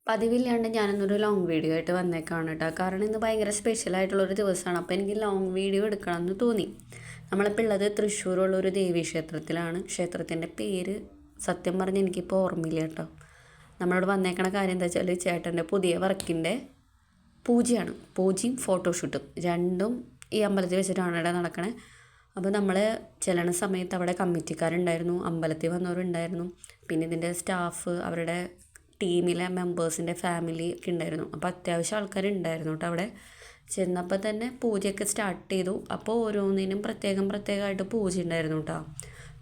പതിവില്ലാണ്ട് ഞാനിന്നൊരു long video ആയിട്ട് വന്നേക്കാണ് കേട്ടോ. കാരണം ഇന്ന് ഭയങ്കര സ്പെഷ്യലായിട്ടുള്ളൊരു ദിവസമാണ്. അപ്പോൾ എനിക്ക് ലോങ് വീഡിയോ എടുക്കണമെന്ന് തോന്നി. നമ്മളിപ്പോൾ ഉള്ളത് തൃശ്ശൂരുള്ളൊരു ദേവീക്ഷേത്രത്തിലാണ്. ക്ഷേത്രത്തിൻ്റെ പേര് സത്യം പറഞ്ഞ് എനിക്കിപ്പോൾ ഓർമ്മയില്ല കേട്ടോ. നമ്മളോട് വന്നേക്കണ കാര്യം എന്താ വെച്ചാൽ ചേട്ടൻ്റെ പുതിയ വർക്കിൻ്റെ പൂജയാണ്. പൂജയും ഫോട്ടോഷൂട്ടും രണ്ടും ഈ അമ്പലത്തിൽ വെച്ചിട്ടാണ് ഇവിടെ നടക്കണേ. അപ്പോൾ നമ്മൾ ചെല്ലണ സമയത്ത് അവിടെ കമ്മിറ്റിക്കാരുണ്ടായിരുന്നു, അമ്പലത്തിൽ വന്നവരുണ്ടായിരുന്നു, പിന്നെ ഇതിൻ്റെ സ്റ്റാഫ്, അവരുടെ ടീമിലെ മെമ്പേഴ്സിൻ്റെ ഫാമിലി ഒക്കെ ഉണ്ടായിരുന്നു. അപ്പോൾ അത്യാവശ്യം ആൾക്കാരുണ്ടായിരുന്നു കേട്ടോ. അവിടെ ചെന്നപ്പോൾ തന്നെ പൂജയൊക്കെ സ്റ്റാർട്ട് ചെയ്തു. അപ്പോൾ ഓരോന്നിനും പ്രത്യേകമായിട്ട് പൂജ ഉണ്ടായിരുന്നു കേട്ടോ.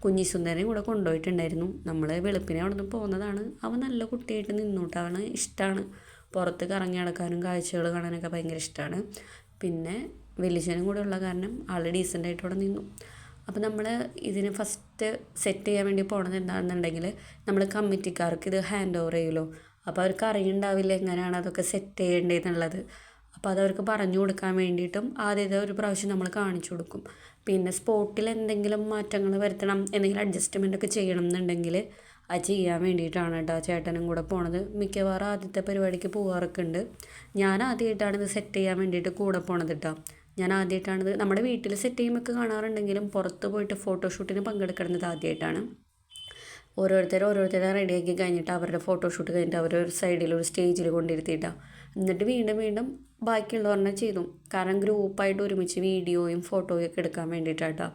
കുഞ്ഞിസുന്ദരനെയും കൂടെ കൊണ്ടുപോയിട്ടുണ്ടായിരുന്നു. നമ്മൾ വെളുപ്പിനെ അവിടെ നിന്ന് പോകുന്നതാണ്. അവൻ നല്ല കുട്ടിയായിട്ട് നിന്നു കേട്ടോ. അവന് ഇഷ്ടമാണ് പുറത്ത് കറങ്ങി നടക്കാനും കാഴ്ചകൾ കാണാനൊക്കെ ഭയങ്കര ഇഷ്ടമാണ്. പിന്നെ വലിയച്ഛനും കൂടെ ഉള്ള കാരണം ആൾ ഡീസൻ്റായിട്ട് അവിടെ നിന്നു. അപ്പോൾ നമ്മൾ ഇതിന് ഫസ്റ്റ് സെറ്റ് ചെയ്യാൻ വേണ്ടി പോണത് എന്താണെന്നുണ്ടെങ്കിൽ നമ്മൾ കമ്മിറ്റിക്കാർക്ക് ഇത് ഹാൻഡ് ഓവർ ചെയ്യുമല്ലോ. അപ്പോൾ അവർക്ക് അറിയുണ്ടാവില്ല എങ്ങനെയാണ് അതൊക്കെ സെറ്റ് ചെയ്യേണ്ടതെന്നുള്ളത്. അപ്പോൾ അതവർക്ക് പറഞ്ഞു കൊടുക്കാൻ വേണ്ടിയിട്ടും ആദ്യത്തെ ഒരു പ്രാവശ്യം നമ്മൾ കാണിച്ചു കൊടുക്കും. പിന്നെ സ്പോട്ടിൽ എന്തെങ്കിലും മാറ്റങ്ങൾ വരുത്തണം, എന്തെങ്കിലും അഡ്ജസ്റ്റ്മെൻ്റ് ഒക്കെ ചെയ്യണം എന്നുണ്ടെങ്കിൽ അത് ചെയ്യാൻ വേണ്ടിയിട്ടാണ് കേട്ടോ ചേട്ടനും കൂടെ പോണത്. മിക്കവാറും ആദ്യത്തെ പരിപാടിക്ക് പോകാറൊക്കെ ഉണ്ട്. ഞാൻ ആദ്യമായിട്ടാണ് ഇത് സെറ്റ് ചെയ്യാൻ വേണ്ടിയിട്ട് കൂടെ പോണത് കേട്ടോ. ഞാൻ ആദ്യമായിട്ടാണിത് നമ്മുടെ വീട്ടിൽ സെറ്റ് ചെയ്യുമ്പോൾ കാണാറുണ്ടെങ്കിലും പുറത്ത് പോയിട്ട് ഫോട്ടോഷൂട്ടിന് പങ്കെടുക്കുന്നത് ആദ്യമായിട്ടാണ്. ഓരോരുത്തരെ റെഡിയാക്കി കഴിഞ്ഞിട്ട് അവരുടെ ഫോട്ടോഷൂട്ട് കഴിഞ്ഞിട്ട് അവരൊരു സൈഡിൽ ഒരു സ്റ്റേജിൽ കൊണ്ടിരുത്തിയിട്ടാണ്. എന്നിട്ട് വീണ്ടും ബാക്കിയുള്ളവരെ ചെയ്തു. കാരണം ഗ്രൂപ്പായിട്ട് ഒരുമിച്ച് വീഡിയോയും ഫോട്ടോയും ഒക്കെ എടുക്കാൻ വേണ്ടിയിട്ടാട്ടോ.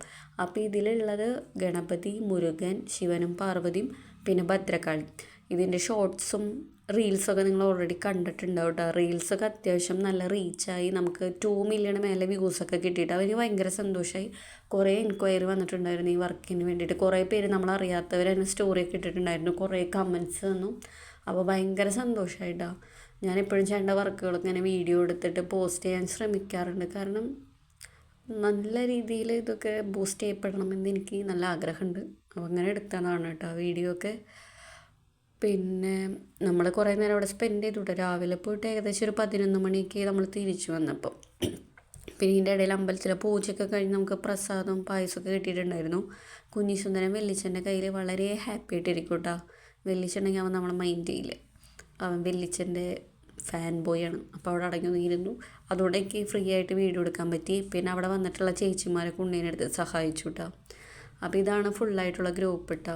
അപ്പോൾ ഇതിലുള്ളത് ഗണപതി, മുരുകൻ, ശിവനും പാർവതിയും, പിന്നെ ഭദ്രകാളി. ഇതിൻ്റെ ഷോർട്സും റീൽസൊക്കെ നിങ്ങൾ ഓൾറെഡി കണ്ടിട്ടുണ്ടാവും കേട്ടോ. റീൽസൊക്കെ അത്യാവശ്യം നല്ല റീച്ചായി. നമുക്ക് 2 മില്യൺ മേലെ വ്യൂസൊക്കെ കിട്ടിയിട്ട് അവന് ഭയങ്കര സന്തോഷമായി. കുറേ എൻക്വയറി വന്നിട്ടുണ്ടായിരുന്നു ഈ വർക്കിന് വേണ്ടിയിട്ട്. കുറേ പേര് നമ്മളറിയാത്തവരതിന് സ്റ്റോറിയൊക്കെ ഇട്ടിട്ടുണ്ടായിരുന്നു. കുറേ കമൻസ് തന്നു. അപ്പോൾ ഭയങ്കര സന്തോഷമായിട്ടാണ്. ഞാനെപ്പോഴും ചെയ്യേണ്ട വർക്കുകളൊക്കെ ഇങ്ങനെ വീഡിയോ എടുത്തിട്ട് പോസ്റ്റ് ചെയ്യാൻ ശ്രമിക്കാറുണ്ട്. കാരണം നല്ല രീതിയിൽ ഇതൊക്കെ ബൂസ്റ്റ് ചെയ്യപ്പെടണമെന്ന് എനിക്ക് നല്ല ആഗ്രഹമുണ്ട്. അപ്പോൾ അങ്ങനെ എടുത്തതാണ് കേട്ടോ വീഡിയോ ഒക്കെ. പിന്നെ നമ്മൾ കുറേ നേരം അവിടെ സ്പെൻഡ് ചെയ്തു. രാവിലെ പോയിട്ട് ഏകദേശം ഒരു 11 മണിക്ക് നമ്മൾ തിരിച്ചു വന്നപ്പോൾ. പിന്നെ ഇതിൻ്റെ ഇടയിൽ അമ്പലത്തിലെ പൂജയൊക്കെ കഴിഞ്ഞ് നമുക്ക് പ്രസാദവും പായസമൊക്കെ കിട്ടിയിട്ടുണ്ടായിരുന്നു. കുഞ്ഞിസുന്ദരൻ വെല്ലിച്ചൻ്റെ കയ്യിൽ വളരെ ഹാപ്പി ആയിട്ടിരിക്കും കേട്ടോ. വെല്ലിച്ചുണ്ടെങ്കിൽ അവൻ നമ്മളെ മൈൻഡ് ചെയ്യില്ല. അവൻ വെല്ലിച്ചൻ്റെ ഫാൻ ബോയാണ്. അപ്പോൾ അവിടെ അടങ്ങി അതുകൊണ്ട് എനിക്ക് ഫ്രീ ആയിട്ട് വീഡിയോ എടുക്കാൻ പറ്റി. പിന്നെ അവിടെ വന്നിട്ടുള്ള ചേച്ചിമാരൊക്കെ ഉണ്ണീനെടുത്ത് സഹായിച്ചു കേട്ടോ. അപ്പോൾ ഇതാണ് ഫുള്ളായിട്ടുള്ള ഗ്രൂപ്പ് കേട്ടോ.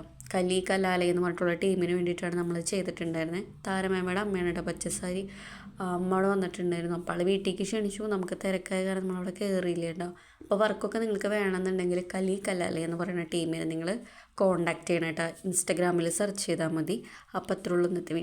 കലാലയം എന്ന് പറഞ്ഞിട്ടുള്ള ടീമിന് വേണ്ടിയിട്ടാണ് നമ്മൾ ചെയ്തിട്ടുണ്ടായിരുന്നത്. താരമേമയുടെ അമ്മയാണ് കേട്ടോ പച്ചസാരി. അമ്മ അവിടെ വന്നിട്ടുണ്ടായിരുന്നു. അപ്പോൾ ആൾ വീട്ടിലേക്ക് ക്ഷണിച്ചു. നമുക്ക് തിരക്കായ കാരണം നമ്മളവിടെ കയറിയില്ല കേട്ടോ. അപ്പോൾ വർക്കൊക്കെ നിങ്ങൾക്ക് വേണമെന്നുണ്ടെങ്കിൽ കലാലയം എന്ന് പറയുന്ന ടീമിനെ നിങ്ങൾ കോൺടാക്റ്റ് ചെയ്യണം കേട്ടോ. ഇൻസ്റ്റഗ്രാമിൽ സെർച്ച് ചെയ്താൽ മതി. അപ്പോൾ അത്രയുള്ളൂ ഇന്നത്തെ